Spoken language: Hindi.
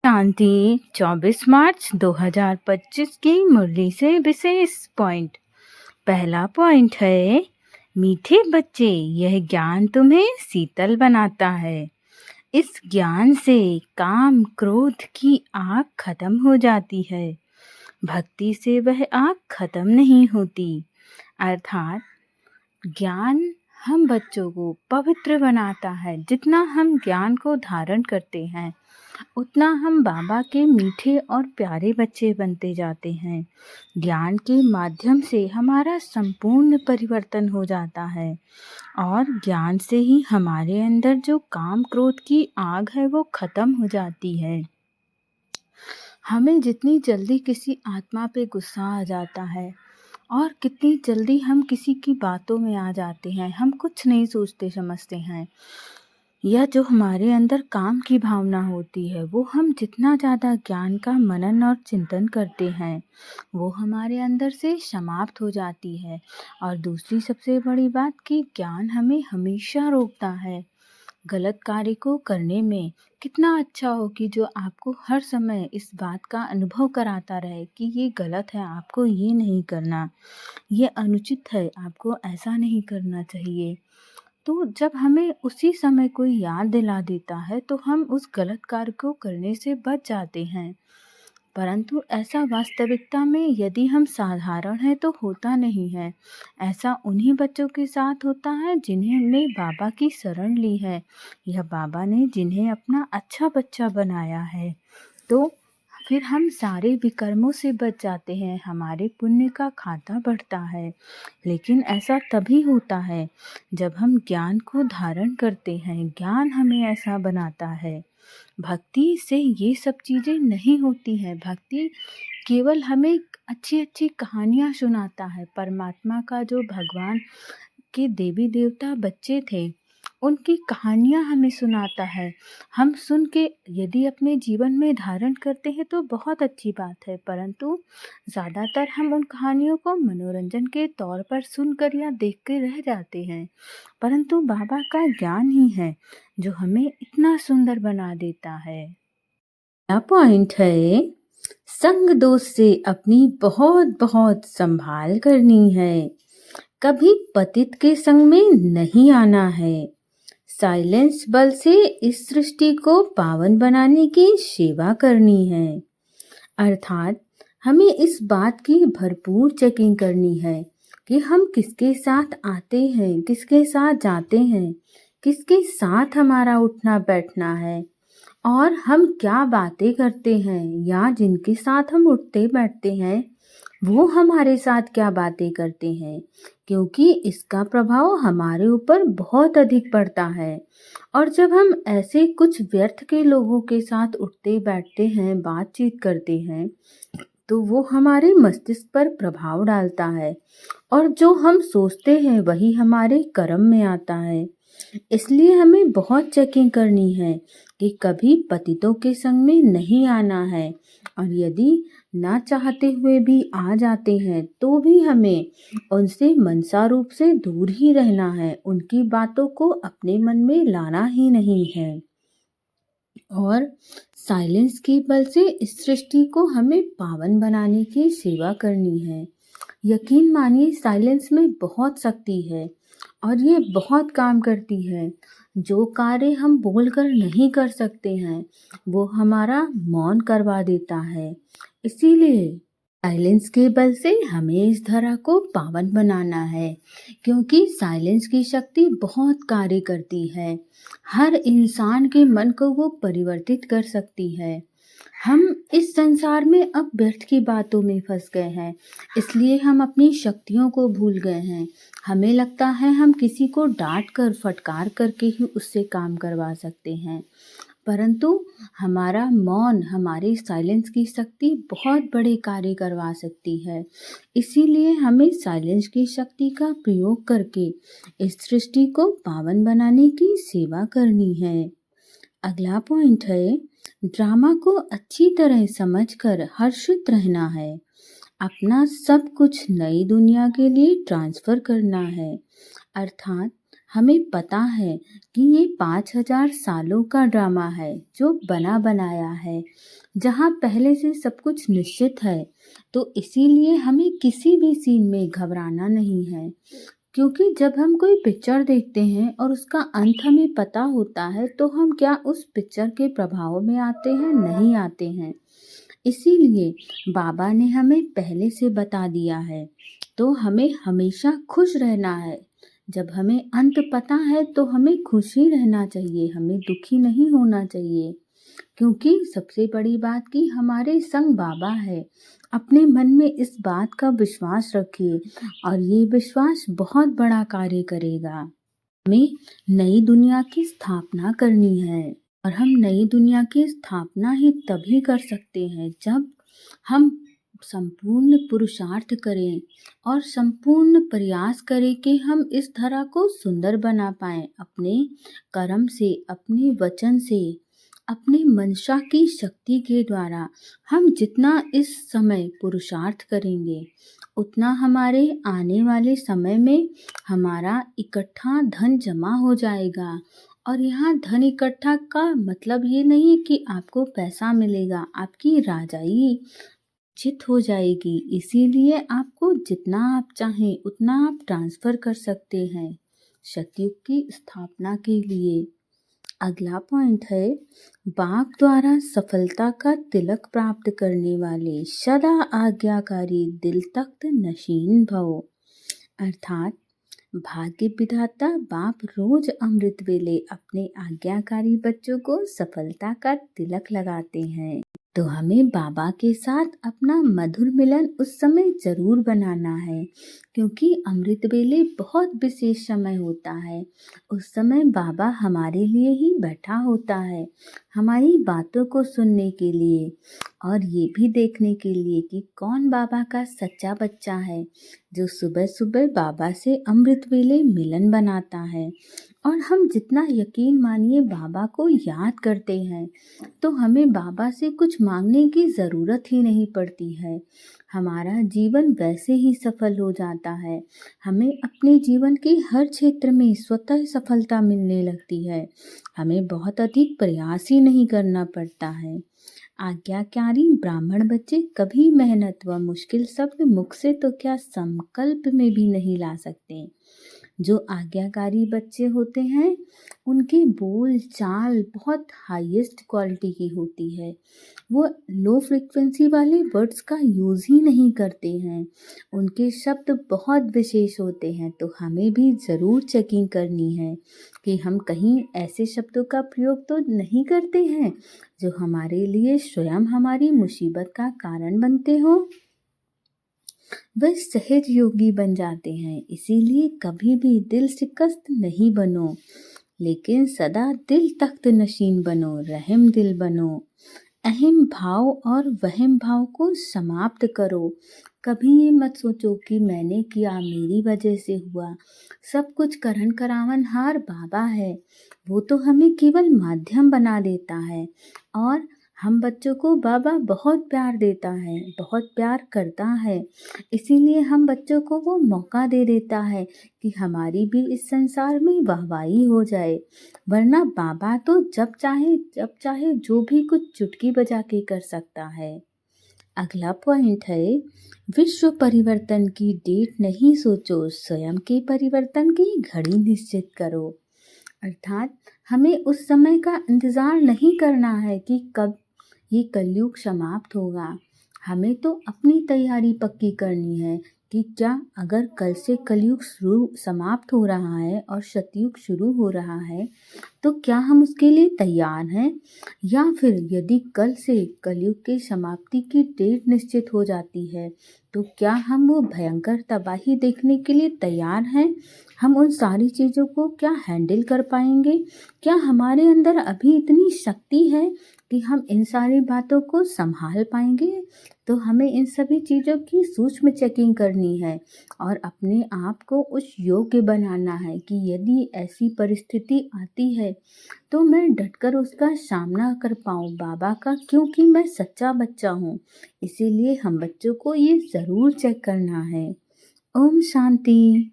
शांति 24 मार्च 2025 की मुरली से विशेष पॉइंट। पहला पॉइंट है, मीठे बच्चे, यह ज्ञान तुम्हें शीतल बनाता है। इस ज्ञान से काम क्रोध की आग खत्म हो जाती है। भक्ति से वह आग खत्म नहीं होती। अर्थात ज्ञान हम बच्चों को पवित्र बनाता है। जितना हम ज्ञान को धारण करते हैं उतना हम बाबा के मीठे और प्यारे बच्चे बनते जाते हैं। ज्ञान के माध्यम से हमारा संपूर्ण परिवर्तन हो जाता है और ज्ञान से ही हमारे अंदर जो काम क्रोध की आग है वो खत्म हो जाती है। हमें जितनी जल्दी किसी आत्मा पे गुस्सा आ जाता है और कितनी जल्दी हम किसी की बातों में आ जाते हैं, हम कुछ नहीं सोचते समझते हैं। यह जो हमारे अंदर काम की भावना होती है वो हम जितना ज़्यादा ज्ञान का मनन और चिंतन करते हैं वो हमारे अंदर से समाप्त हो जाती है। और दूसरी सबसे बड़ी बात कि ज्ञान हमें हमेशा रोकता है गलत कार्य को करने में। कितना अच्छा हो कि जो आपको हर समय इस बात का अनुभव कराता रहे कि ये गलत है, आपको ये नहीं करना, ये अनुचित है, आपको ऐसा नहीं करना चाहिए। तो जब हमें उसी समय कोई याद दिला देता है तो हम उस गलत कार्य को करने से बच जाते हैं। परंतु ऐसा वास्तविकता में यदि हम साधारण हैं तो होता नहीं है। ऐसा उन्हीं बच्चों के साथ होता है जिन्होंने बाबा की शरण ली है या बाबा ने जिन्हें अपना अच्छा बच्चा बनाया है। तो फिर हम सारे विकर्मों से बच जाते हैं, हमारे पुण्य का खाता बढ़ता है। लेकिन ऐसा तभी होता है जब हम ज्ञान को धारण करते हैं। ज्ञान हमें ऐसा बनाता है। भक्ति से ये सब चीज़ें नहीं होती हैं। भक्ति केवल हमें अच्छी अच्छी कहानियाँ सुनाता है। परमात्मा का जो भगवान के देवी देवता बच्चे थे उनकी कहानियाँ हमें सुनाता है। हम सुन के यदि अपने जीवन में धारण करते हैं तो बहुत अच्छी बात है, परंतु ज़्यादातर हम उन कहानियों को मनोरंजन के तौर पर सुनकर या देख कर रह जाते हैं। परंतु बाबा का ज्ञान ही है जो हमें इतना सुंदर बना देता है। अगला पॉइंट है, संग दोष से अपनी बहुत बहुत संभाल करनी है। कभी पतित के संग में नहीं आना है। साइलेंस बल से इस सृष्टि को पावन बनाने की सेवा करनी है। अर्थात हमें इस बात की भरपूर चेकिंग करनी है कि हम किसके साथ आते हैं, किसके साथ जाते हैं, किसके साथ हमारा उठना बैठना है और हम क्या बातें करते हैं या जिनके साथ हम उठते बैठते हैं वो हमारे साथ क्या बातें करते हैं, क्योंकि इसका प्रभाव हमारे ऊपर बहुत अधिक पड़ता है। और जब हम ऐसे कुछ व्यर्थ के लोगों के साथ उठते बैठते हैं, बातचीत करते हैं, तो वो हमारे मस्तिष्क पर प्रभाव डालता है और जो हम सोचते हैं वही हमारे कर्म में आता है। इसलिए हमें बहुत चेकिंग करनी है कि कभी पतितों के संग में नहीं आना है और यदि ना चाहते हुए भी आ जाते हैं तो भी हमें उनसे मनसा रूप से दूर ही रहना है। उनकी बातों को अपने मन में लाना ही नहीं है और साइलेंस के बल से इस सृष्टि को हमें पावन बनाने की सेवा करनी है। यकीन मानिए साइलेंस में बहुत शक्ति है और ये बहुत काम करती है। जो कार्य हम बोलकर नहीं कर सकते हैं वो हमारा मौन करवा देता है। इसीलिए साइलेंस के बल से हमें इस धरा को पावन बनाना है, क्योंकि साइलेंस की शक्ति बहुत कार्य करती है। हर इंसान के मन को वो परिवर्तित कर सकती है। हम इस संसार में अब व्यर्थ की बातों में फंस गए हैं, इसलिए हम अपनी शक्तियों को भूल गए हैं। हमें लगता है हम किसी को डांट कर फटकार करके ही उससे काम करवा सकते हैं, परंतु हमारा मौन, हमारी साइलेंस की शक्ति बहुत बड़े कार्य करवा सकती है। इसीलिए हमें साइलेंस की शक्ति का प्रयोग करके इस सृष्टि को पावन बनाने की सेवा करनी है। अगला पॉइंट है, ड्रामा को अच्छी तरह समझकर हर्षित रहना है। अपना सब कुछ नई दुनिया के लिए ट्रांसफर करना है। अर्थात हमें पता है कि ये 5000 सालों का ड्रामा है जो बना बनाया है, जहाँ पहले से सब कुछ निश्चित है। तो इसीलिए हमें किसी भी सीन में घबराना नहीं है, क्योंकि जब हम कोई पिक्चर देखते हैं और उसका अंत हमें पता होता है, तो हम क्या उस पिक्चर के प्रभाव में आते हैं? नहीं आते हैं। इसीलिए बाबा ने हमें पहले से बता दिया है, तो हमें हमेशा खुश रहना है। जब हमें अंत पता है तो हमें खुश ही रहना चाहिए, हमें दुखी नहीं होना चाहिए, क्योंकि सबसे बड़ी बात कि हमारे संग बाबा है। अपने मन में इस बात का विश्वास रखिए और ये विश्वास बहुत बड़ा कार्य करेगा। हमें नई दुनिया की स्थापना करनी है और हम नई दुनिया की स्थापना ही तभी कर सकते हैं जब हम संपूर्ण पुरुषार्थ करें और संपूर्ण प्रयास करें कि हम इस धरा को सुंदर बना पाएं, अपने कर्म से, अपने वचन से, अपने मंशा की शक्ति के द्वारा। हम जितना इस समय पुरुषार्थ करेंगे, उतना हमारे आने वाले समय में हमारा इकट्ठा धन जमा हो जाएगा। और यहाँ धन इकट्ठा का मतलब ये नहीं है कि आपको पैसा मिलेगा, आपकी राजाई चित हो जाएगी। इसीलिए आपको जितना आप चाहें उतना आप ट्रांसफर कर सकते हैं सतयुग की स्थापना के लिए। अगला पॉइंट है, बाप द्वारा सफलता का तिलक प्राप्त करने वाले सदा आज्ञाकारी दिल तख्त नशीन भव। अर्थात भाग्य विधाता बाप रोज अमृत वेले अपने आज्ञाकारी बच्चों को सफलता का तिलक लगाते हैं। तो हमें बाबा के साथ अपना मधुर मिलन उस समय जरूर बनाना है, क्योंकि अमृत वेले बहुत विशेष समय होता है। उस समय बाबा हमारे लिए ही बैठा होता है, हमारी बातों को सुनने के लिए और ये भी देखने के लिए कि कौन बाबा का सच्चा बच्चा है, जो सुबह सुबह बाबा से अमृत वेले मिलन बनाता है। और हम जितना यकीन मानिए बाबा को याद करते हैं, तो हमें बाबा से कुछ मांगने की ज़रूरत ही नहीं पड़ती है। हमारा जीवन वैसे ही सफल हो जाता है। हमें अपने जीवन के हर क्षेत्र में स्वतः सफलता मिलने लगती है। हमें बहुत अधिक प्रयास ही नहीं करना पड़ता है। आज्ञाकारी ब्राह्मण बच्चे कभी मेहनत व मुश्किल शब्द मुख से तो क्या संकल्प में भी नहीं ला सकते। जो आज्ञाकारी बच्चे होते हैं उनकी बोल चाल बहुत हाईएस्ट क्वालिटी की होती है। वो लो फ्रिक्वेंसी वाले वर्ड्स का यूज़ ही नहीं करते हैं। उनके शब्द बहुत विशेष होते हैं। तो हमें भी ज़रूर चेकिंग करनी है कि हम कहीं ऐसे शब्दों का प्रयोग तो नहीं करते हैं जो हमारे लिए स्वयं हमारी मुसीबत का कारण बनते हो। वह सहज योगी बन जाते हैं। इसीलिए कभी भी दिल शिकस्त नहीं बनो, लेकिन सदा दिल तख्त नशीन बनो, रहम दिल बनो। अहम भाव और वहम भाव को समाप्त करो। कभी ये मत सोचो कि मैंने किया, मेरी वजह से हुआ। सब कुछ करन करावन हार बाबा है, वो तो हमें केवल माध्यम बना देता है। और हम बच्चों को बाबा बहुत प्यार देता है, बहुत प्यार करता है। इसीलिए हम बच्चों को वो मौका दे देता है कि हमारी भी इस संसार में वाहवाही हो जाए। वरना बाबा तो जब चाहे जो भी कुछ चुटकी बजा के कर सकता है। अगला पॉइंट है, विश्व परिवर्तन की डेट नहीं सोचो, स्वयं के परिवर्तन की घड़ी निश्चित करो। अर्थात हमें उस समय का इंतज़ार नहीं करना है कि कब ये कलयुग समाप्त होगा। हमें तो अपनी तैयारी पक्की करनी है कि क्या अगर कल से कलयुग समाप्त हो रहा है और सतयुग शुरू हो रहा है, तो क्या हम उसके लिए तैयार हैं? या फिर यदि कल से कलयुग की समाप्ति की डेट निश्चित हो जाती है, तो क्या हम वो भयंकर तबाही देखने के लिए तैयार हैं? हम उन सारी चीज़ों को क्या हैंडल कर पाएंगे? क्या हमारे अंदर अभी इतनी शक्ति है कि हम इन सारी बातों को संभाल पाएंगे? तो हमें इन सभी चीज़ों की सूक्ष्म चेकिंग करनी है और अपने आप को उस योग्य बनाना है कि यदि ऐसी परिस्थिति आती है तो मैं डटकर उसका सामना कर पाऊँ बाबा का, क्योंकि मैं सच्चा बच्चा हूँ। इसीलिए हम बच्चों को ये ज़रूर चेक करना है। ओम शांति।